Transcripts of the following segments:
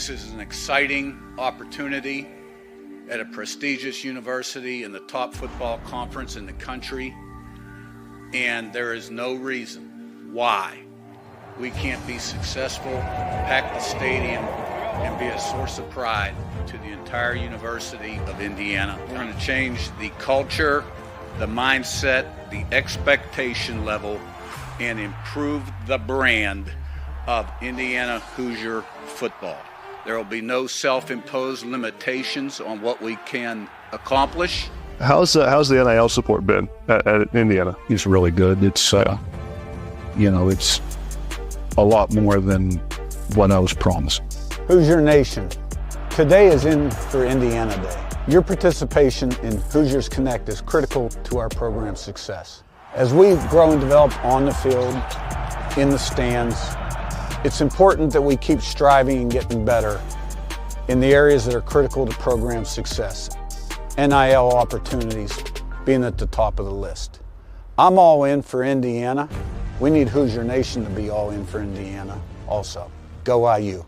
This is an exciting opportunity at a prestigious university in the top football conference in the country, and there is no reason why we can't be successful, pack the stadium, and be a source of pride to the entire University of Indiana. We're going to change the culture, the mindset, the expectation level, and improve the brand of Indiana Hoosier football. There will be no self-imposed limitations on what we can accomplish. How's the NIL support been at Indiana? It's really good. It's it's a lot more than what I was promised. Hoosier Nation, today is in for Indiana Day. Your participation in Hoosiers Connect is critical to our program's success. As we grow and develop on the field, in the stands, it's important that we keep striving and getting better in the areas that are critical to program success. NIL opportunities being at the top of the list. I'm all in for Indiana. We need Hoosier Nation to be all in for Indiana also. Go IU.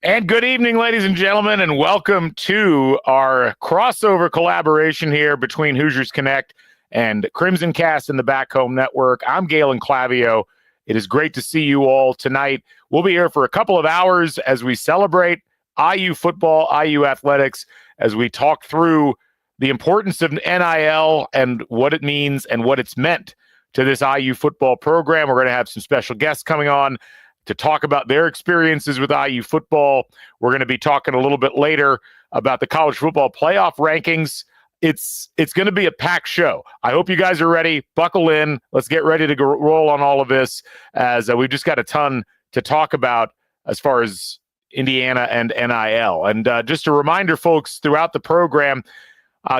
And good evening, ladies and gentlemen, and welcome to our crossover collaboration here between Hoosiers Connect and CrimsonCast and the Back Home Network. I'm Galen Clavio. It is great to see you all tonight. We'll be here for a couple of hours as we celebrate IU football, IU athletics, as we talk through the importance of NIL and what it means and what it's meant to this IU football program. We're going to have some special guests coming on to talk about their experiences with IU football. We're going to be talking a little bit later about the college football playoff rankings. It's going to be a packed show. I hope you guys are ready. Buckle in. Let's get ready to roll on all of this, as we've just got a ton to talk about as far as Indiana and NIL. And just a reminder, folks, throughout the program,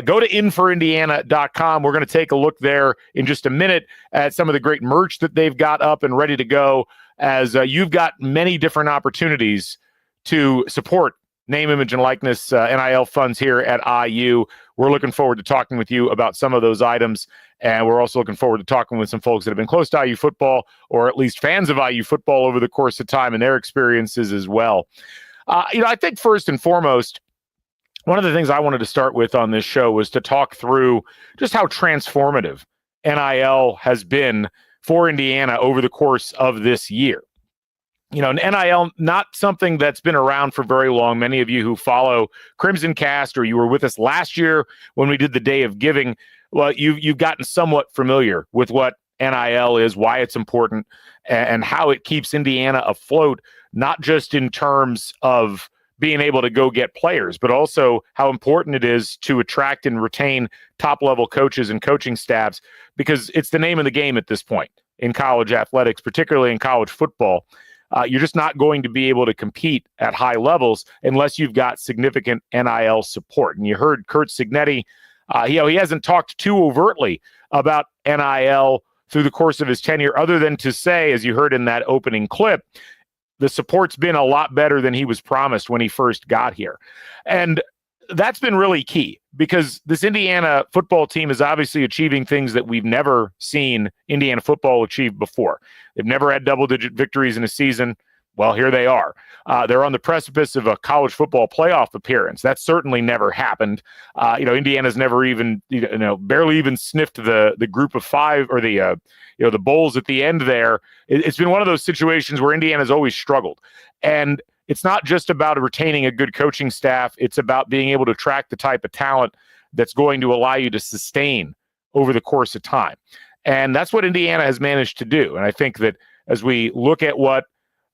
go to inforindiana.com. We're going to take a look there in just a minute at some of the great merch that they've got up and ready to go, as you've got many different opportunities to support name, image, and likeness NIL funds here at IU. We're looking forward to talking with you about some of those items, and we're also looking forward to talking with some folks that have been close to IU football, or at least fans of IU football over the course of time, and their experiences as well. I think first and foremost, one of the things I wanted to start with on this show was to talk through just how transformative NIL has been for Indiana over the course of this year. NIL, not something that's been around for very long. Many of you who follow CrimsonCast, or you were with us last year when we did the Day of Giving, well, you've gotten somewhat familiar with what NIL is, why it's important, and how it keeps Indiana afloat, not just in terms of being able to go get players, but also how important it is to attract and retain top-level coaches and coaching staffs, because it's the name of the game at this point in college athletics, particularly in college football. You're just not going to be able to compete at high levels unless you've got significant NIL support. And you heard Curt Cignetti, he hasn't talked too overtly about NIL through the course of his tenure, other than to say, as you heard in that opening clip, the support's been a lot better than he was promised when he first got here. And that's been really key, because this Indiana football team is obviously achieving things that we've never seen Indiana football achieve before. They've never had double-digit victories in a season. Well, here they are. They're on the precipice of a college football playoff appearance. That's certainly never happened. Indiana's never even, barely even sniffed the group of five, or the bowls at the end there. It's been one of those situations where Indiana's always struggled. And it's not just about retaining a good coaching staff. It's about being able to attract the type of talent that's going to allow you to sustain over the course of time. And that's what Indiana has managed to do. And I think that as we look at what,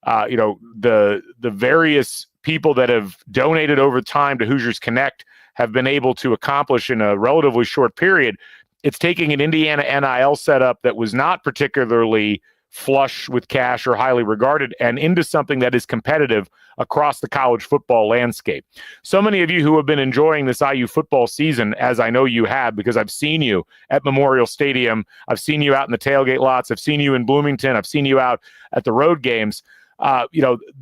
the various people that have donated over time to Hoosiers Connect have been able to accomplish in a relatively short period, it's taking an Indiana NIL setup that was not particularly flush with cash or highly regarded, and into something that is competitive across the college football landscape. So many of you who have been enjoying this IU football season, as I know you have, because I've seen you at Memorial Stadium, I've seen you out in the tailgate lots, I've seen you in Bloomington, I've seen you out at the road games.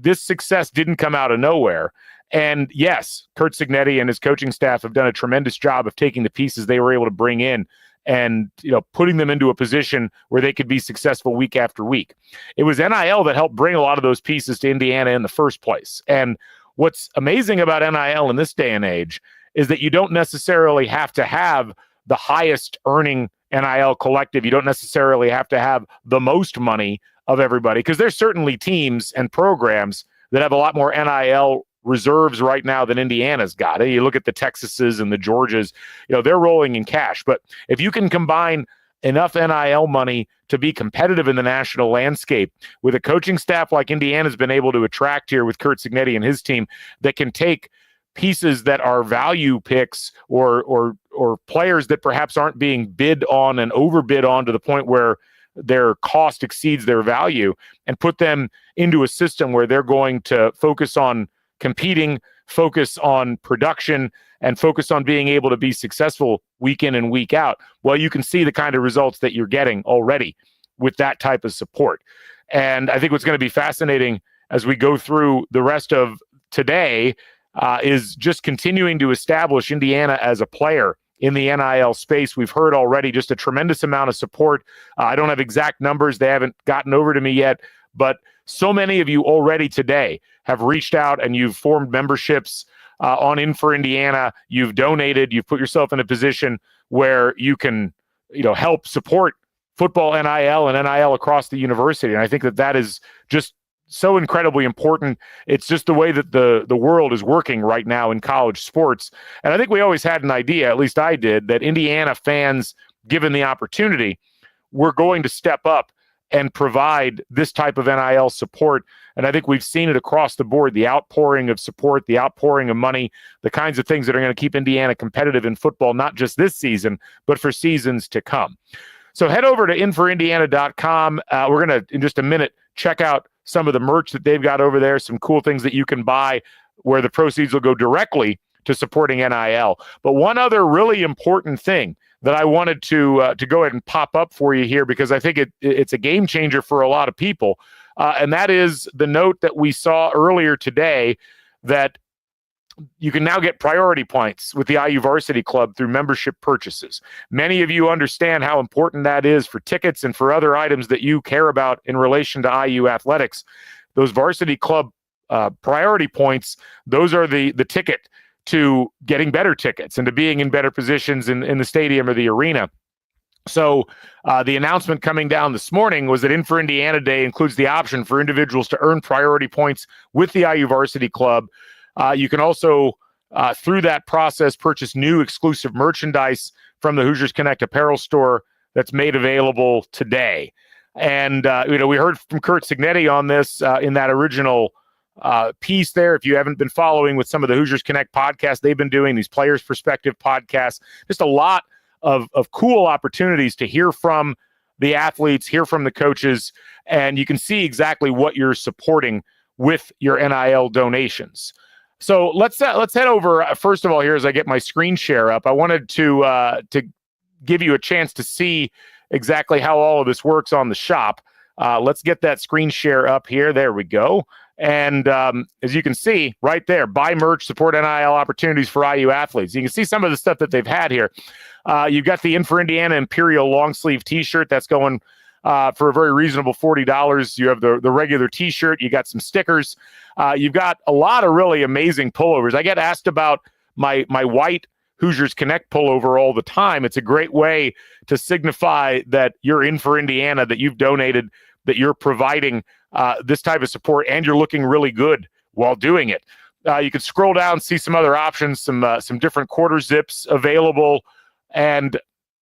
This success didn't come out of nowhere. And yes, Curt Cignetti and his coaching staff have done a tremendous job of taking the pieces they were able to bring in and putting them into a position where they could be successful week after week. It was NIL that helped bring a lot of those pieces to Indiana in the first place. And what's amazing about NIL in this day and age is that you don't necessarily have to have the highest earning NIL collective. You don't necessarily have to have the most money of everybody, because there's certainly teams and programs that have a lot more NIL reserves right now than Indiana's got. You look at the Texases and the Georgias, they're rolling in cash. But if you can combine enough NIL money to be competitive in the national landscape with a coaching staff like Indiana's been able to attract here with Curt Cignetti and his team, that can take pieces that are value picks or players that perhaps aren't being bid on and overbid on to the point where their cost exceeds their value, and put them into a system where they're going to focus on competing, focus on production, and focus on being able to be successful week in and week out. Well, you can see the kind of results that you're getting already with that type of support. And I think what's going to be fascinating as we go through the rest of today is just continuing to establish Indiana as a player in the NIL space. We've heard already just a tremendous amount of support. I don't have exact numbers. They haven't gotten over to me yet, but so many of you already today have reached out and you've formed memberships on In for Indiana. You've donated. You've put yourself in a position where you can, help support football NIL and NIL across the university. And I think that is just so incredibly important. It's just the way that the world is working right now in college sports. And I think we always had an idea, at least I did, that Indiana fans, given the opportunity, were going to step up and provide this type of NIL support. And I think we've seen it across the board, the outpouring of support, the outpouring of money, the kinds of things that are going to keep Indiana competitive in football, not just this season, but for seasons to come. So head over to inforindiana.com. We're going to, in just a minute, check out some of the merch that they've got over there, some cool things that you can buy where the proceeds will go directly to supporting NIL. But one other really important thing that I wanted to go ahead and pop up for you here, because I think it's a game changer for a lot of people, and that is the note that we saw earlier today that you can now get priority points with the IU Varsity Club through membership purchases. Many of you understand how important that is for tickets and for other items that you care about in relation to IU athletics. Those Varsity Club priority points, those are the ticket to getting better tickets and to being in better positions in the stadium or the arena. So the announcement coming down this morning was that In for Indiana Day includes the option for individuals to earn priority points with the IU Varsity Club. You can also, through that process, purchase new exclusive merchandise from the Hoosiers Connect apparel store that's made available today. And, we heard from Curt Cignetti on this in that original piece there. If you haven't been following with some of the Hoosiers Connect podcasts, they've been doing these Players Perspective podcasts, just a lot of cool opportunities to hear from the athletes, hear from the coaches, and you can see exactly what you're supporting with your NIL donations. So let's head over first of all here as I get my screen share up. I wanted to give you a chance to see exactly how all of this works on the shop. Let's get that screen share up here. There we go. And as you can see right there, buy merch, support NIL opportunities for IU athletes. You can see some of the stuff that they've had here. You've got the In for Indiana Imperial long sleeve t-shirt that's going for a very reasonable $40. You have the regular t-shirt. You got some stickers. You've got a lot of really amazing pullovers. I get asked about my white Hoosiers Connect pullover all the time. It's a great way to signify that you're in for Indiana, that you've donated, that you're providing this type of support, and you're looking really good while doing it. You can scroll down, see some other options, some different quarter zips available, and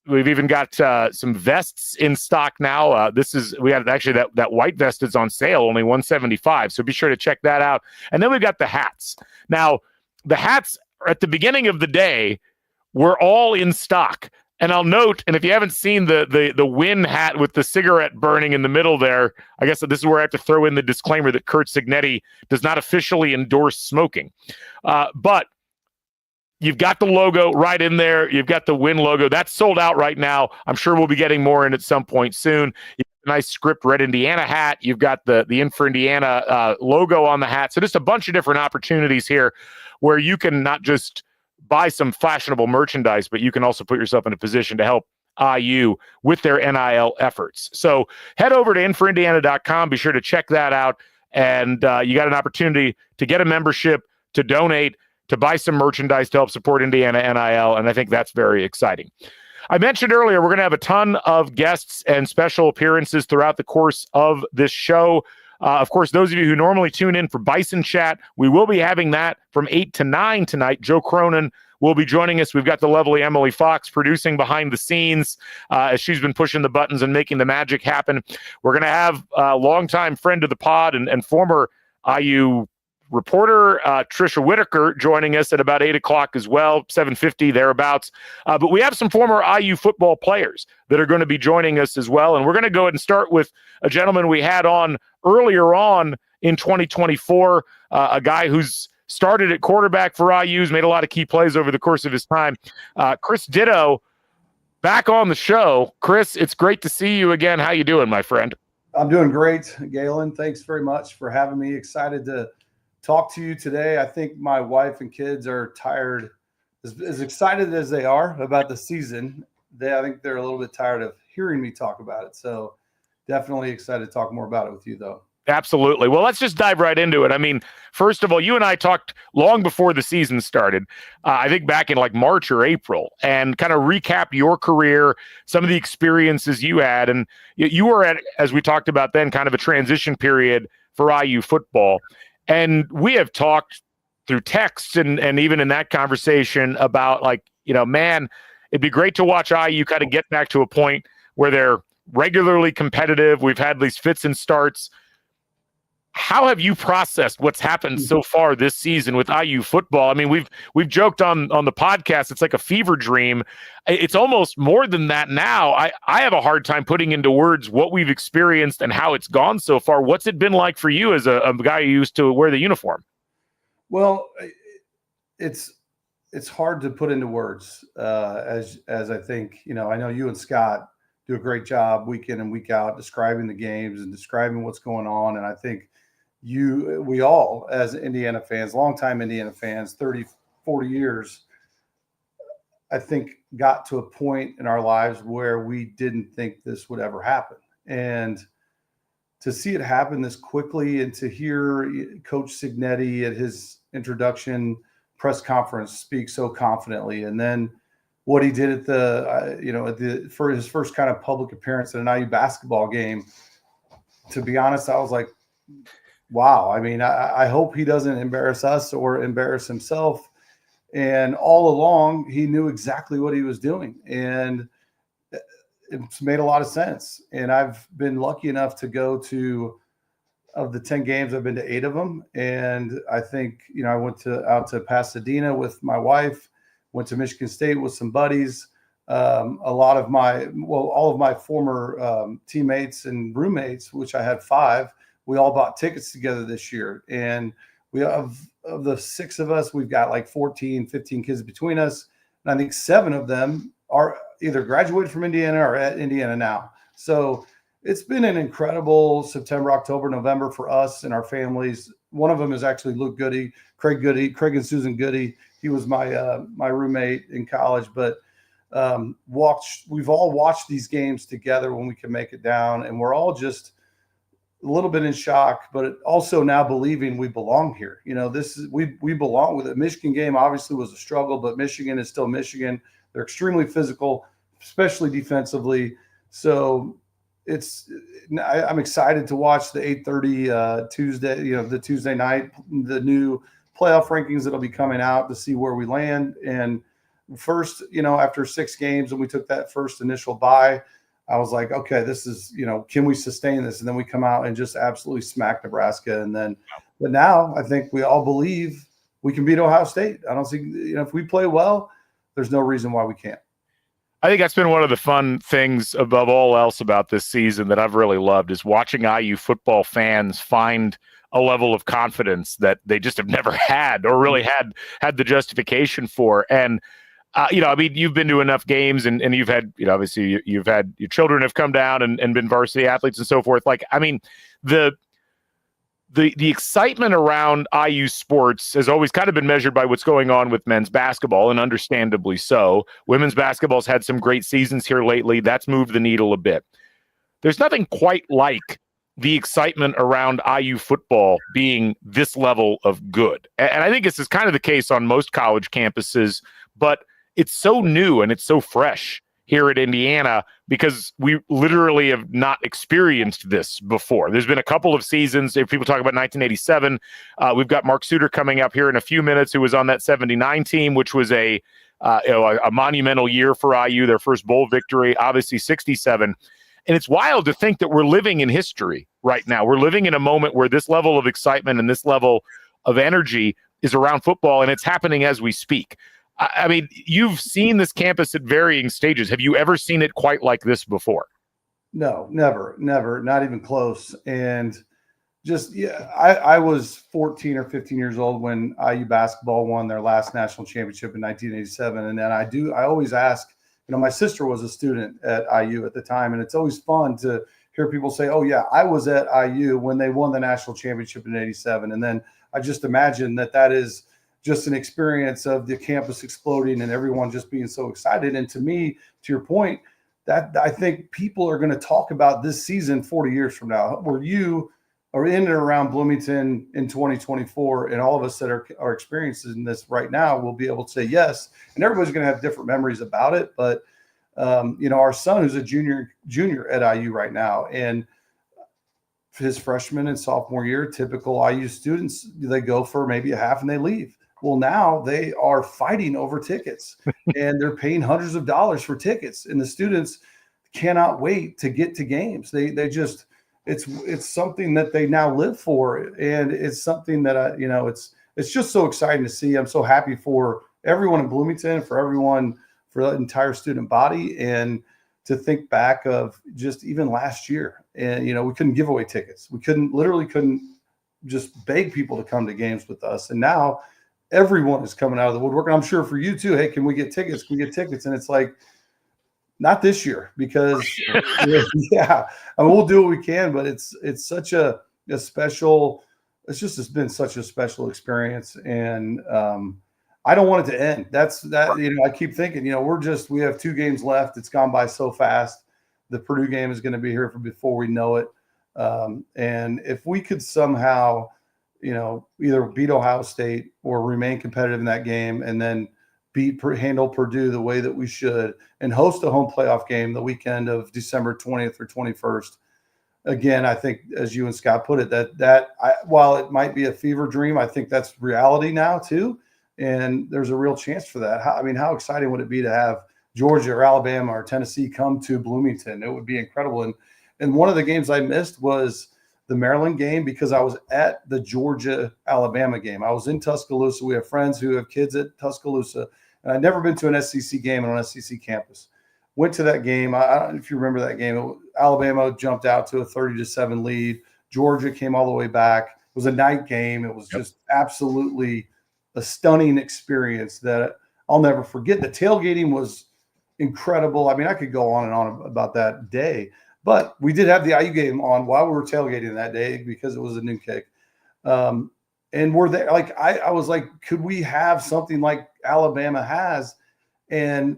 we've even got some vests in stock now. We had actually that white vest is on sale, only $175. So be sure to check that out. And then we've got the hats. Now, the hats at the beginning of the day were all in stock. And I'll note, and if you haven't seen the Win hat with the cigarette burning in the middle there, I guess this is where I have to throw in the disclaimer that Curt Cignetti does not officially endorse smoking. But you've got the logo right in there. You've got the Win logo. That's sold out right now. I'm sure we'll be getting more in at some point soon. You've got a nice script Red Indiana hat. You've got the In for Indiana logo on the hat. So just a bunch of different opportunities here where you can not just buy some fashionable merchandise, but you can also put yourself in a position to help IU with their NIL efforts. So head over to inforindiana.com. Be sure to check that out. And you got an opportunity to get a membership, to donate, to buy some merchandise to help support Indiana NIL. And I think that's very exciting. I mentioned earlier, we're going to have a ton of guests and special appearances throughout the course of this show. Of course, those of you who normally tune in for Bison Chat, we will be having that from 8 to 9 tonight. Joe Cronin will be joining us. We've got the lovely Emily Fox producing behind the scenes as she's been pushing the buttons and making the magic happen. We're going to have a longtime friend of the pod and former IU reporter Trisha Whitaker joining us at about 8 o'clock as well, 7:50 thereabouts. But we have some former IU football players that are going to be joining us as well. And we're going to go ahead and start with a gentleman we had on earlier on in 2024, a guy who's started at quarterback for IU's, made a lot of key plays over the course of his time. Chris Ditto, back on the show. Chris, it's great to see you again. How you doing, my friend? I'm doing great, Galen. Thanks very much for having me. Excited to talk to you today. I think my wife and kids are tired, as excited as they are about the season. I think they're a little bit tired of hearing me talk about it. So definitely excited to talk more about it with you, though. Absolutely. Well, let's just dive right into it. I mean, first of all, you and I talked long before the season started, I think back in like March or April, and kind of recap your career, some of the experiences you had. And you were at, as we talked about then, kind of a transition period for IU football. And we have talked through texts and even in that conversation about like, man, it'd be great to watch IU kind of get back to a point where they're regularly competitive. We've had these fits and starts. How have you processed what's happened so far this season with IU football? I mean, we've joked on the podcast, it's like a fever dream. It's almost more than that now. I have a hard time putting into words what we've experienced and how it's gone so far. What's it been like for you as a guy who used to wear the uniform? Well, it's hard to put into words, as I think, I know you and Scott do a great job week in and week out describing the games and describing what's going on. And I think we all, as Indiana fans, longtime Indiana fans, 30, 40 years, I think got to a point in our lives where we didn't think this would ever happen. And to see it happen this quickly and to hear Coach Signetti at his introduction press conference speak so confidently, and then what he did for his first kind of public appearance at an IU basketball game, to be honest, I was like, wow. I mean, I hope he doesn't embarrass us or embarrass himself. And all along, he knew exactly what he was doing. And it's made a lot of sense. And I've been lucky enough to go to, of the 10 games, I've been to 8 of them. And I think, I went out to Pasadena with my wife, went to Michigan State with some buddies. All of my former teammates and roommates, which I had 5, we all bought tickets together this year. And we have, of the 6 of us, we've got like 14, 15 kids between us. And I think 7 of them are either graduated from Indiana or at Indiana now. So it's been an incredible September, October, November for us and our families. One of them is actually Luke Goody, Craig and Susan Goody. He was my roommate in college, but we've all watched these games together when we can make it down, and we're all just a little bit in shock, but also now believing we belong here. We belong. With the Michigan game obviously was a struggle, but Michigan is still Michigan. They're extremely physical, especially defensively. So I'm excited to watch the 8:30 Tuesday, the Tuesday night, the new playoff rankings that'll be coming out to see where we land. And first, after 6 games and we took that first initial bye, I was like, okay, this is, can we sustain this? And then we come out and just absolutely smack Nebraska. But now I think we all believe we can beat Ohio State. I don't see, if we play well, there's no reason why we can't. I think that's been one of the fun things above all else about this season that I've really loved is watching IU football fans find a level of confidence that they just have never had or really had the justification for. And, you've been to enough games and you've had, obviously you've had your children have come down and been varsity athletes and so forth. Like, I mean, the the excitement around IU sports has always kind of been measured by what's going on with men's basketball, and understandably so. Women's basketball's had some great seasons here lately. That's moved the needle a bit. There's nothing quite like the excitement around IU football being this level of good. And I think this is kind of the case on most college campuses, but it's so new and it's so fresh here at Indiana because we literally have not experienced this before. There's been a couple of seasons. If people talk about 1987, we've got Mark Suter coming up here in a few minutes, who was on that 79 team, which was a monumental year for IU, their first bowl victory, obviously 67. And it's wild to think that we're living in history right now. We're living in a moment where this level of excitement and this level of energy is around football, and it's happening as we speak. I mean, you've seen this campus at varying stages. Have you ever seen it quite like this before? No, never, not even close. And just, I was 14 or 15 years old when IU basketball won their last national championship in 1987. And then I always ask, my sister was a student at IU at the time, and it's always fun to hear people say, oh yeah, I was at IU when they won the national championship in 87. And then I just imagine that is just an experience of the campus exploding and everyone just being so excited. And to me, to your point, that I think people are going to talk about this season 40 years from now, where you are in and around Bloomington in 2024, and all of us that are experiencing this right now will be able to say yes. And everybody's going to have different memories about it. But our son, who's a junior at IU right now, and his freshman and sophomore year, typical IU students, they go for maybe a half and they leave. Well, now they are fighting over tickets and they're paying hundreds of dollars for tickets, and the students cannot wait to get to games. They just, it's something that they now live for. And it's something that it's just so exciting to see. I'm so happy for everyone in Bloomington, for the entire student body. And to think back of just even last year, and, we couldn't give away tickets. We literally couldn't just beg people to come to games with us. And now everyone is coming out of the woodwork. And I'm sure for you too, hey, can we get tickets? Can we get tickets? And it's like, not this year, because we'll do what we can, but it's such a special, it's been such a special experience. And I don't want it to end. I keep thinking, we have 2 games left. It's gone by so fast. The Purdue game is going to be here before we know it. And if we could somehow, either beat Ohio State or remain competitive in that game, and then handle Purdue the way that we should, and host a home playoff game the weekend of December 20th or 21st. Again, I think, as you and Scott put it, while it might be a fever dream, I think that's reality now too. And there's a real chance for that. How exciting would it be to have Georgia or Alabama or Tennessee come to Bloomington? It would be incredible. And one of the games I missed was the Maryland game, because I was at the Georgia-Alabama game. I was in Tuscaloosa. We have friends who have kids at Tuscaloosa, and I'd never been to an SEC game on an SEC campus. Went to that game. I don't know if you remember that game. Alabama jumped out to a 30-7 lead. Georgia came all the way back. It was a night game. It was just absolutely a stunning experience that I'll never forget. The tailgating was incredible. I could go on and on about that day. But we did have the IU game on while we were tailgating that day because it was a new kick. And we're there. I was like, could we have something like Alabama has? And,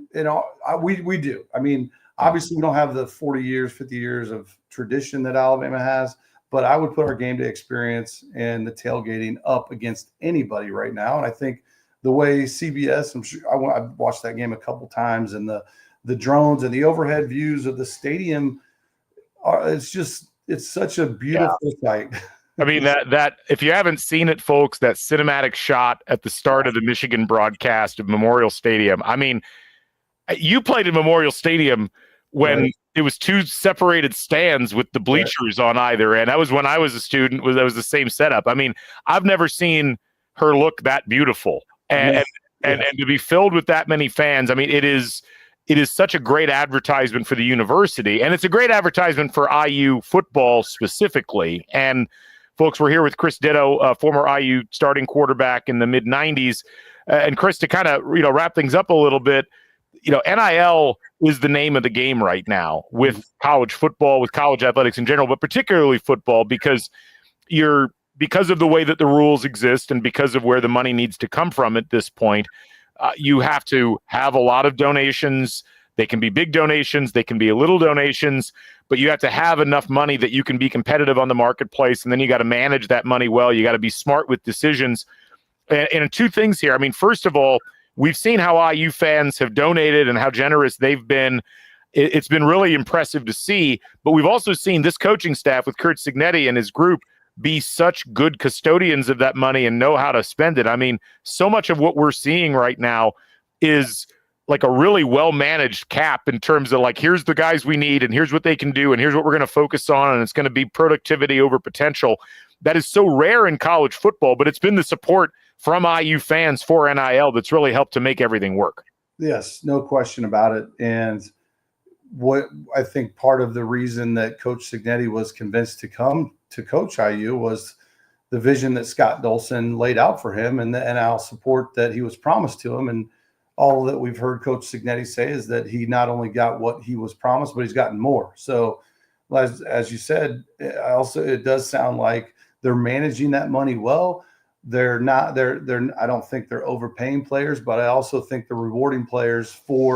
we do. Obviously we don't have the 40 years, 50 years of tradition that Alabama has, but I would put our game day experience and the tailgating up against anybody right now. And I think the way CBS, I'm sure I've watched that game a couple times, and the drones and the overhead views of the stadium, it's such a beautiful sight. That if you haven't seen it, folks, that cinematic shot at the start of the Michigan broadcast of Memorial Stadium. You played in Memorial Stadium when it was 2 separated stands with the bleachers on either end. That was when I was a student. That was the same setup. I've never seen her look that beautiful, and to be filled with that many fans. It is such a great advertisement for the university, and it's a great advertisement for IU football specifically. And folks, we're here with Chris Ditto, former IU starting quarterback in the mid-90s. And Chris, to kind of wrap things up a little bit, NIL is the name of the game right now with college football, with college athletics in general, but particularly football, because you're because of the way that the rules exist and because of where the money needs to come from at this point, you have to have a lot of donations. They can be big donations, they can be little donations, but you have to have enough money that you can be competitive on the marketplace, and then you got to manage that money well. You got to be smart with decisions. And two things here. I mean, first of all, we've seen how IU fans have donated and how generous they've been. It's been really impressive to see, but we've also seen this coaching staff with Curt Cignetti and his group be such good custodians of that money and know how to spend it. I mean, so much of what we're seeing right now is like a really well-managed cap in terms of like, here's the guys we need and here's what they can do and here's what we're going to focus on, and it's going to be productivity over potential. That is so rare in college football, but it's been the support from IU fans for NIL that's really helped to make everything work. Yes, no question about it. And what I think part of the reason that Coach Cignetti was convinced to come to coach IU was the vision that Scott Dolson laid out for him and the NIL support that he was promised to him. And all that we've heard Coach Cignetti say is that he not only got what he was promised, but he's gotten more. So as you said, it does sound like they're managing that money well. I don't think they're overpaying players, but I also think they're rewarding players for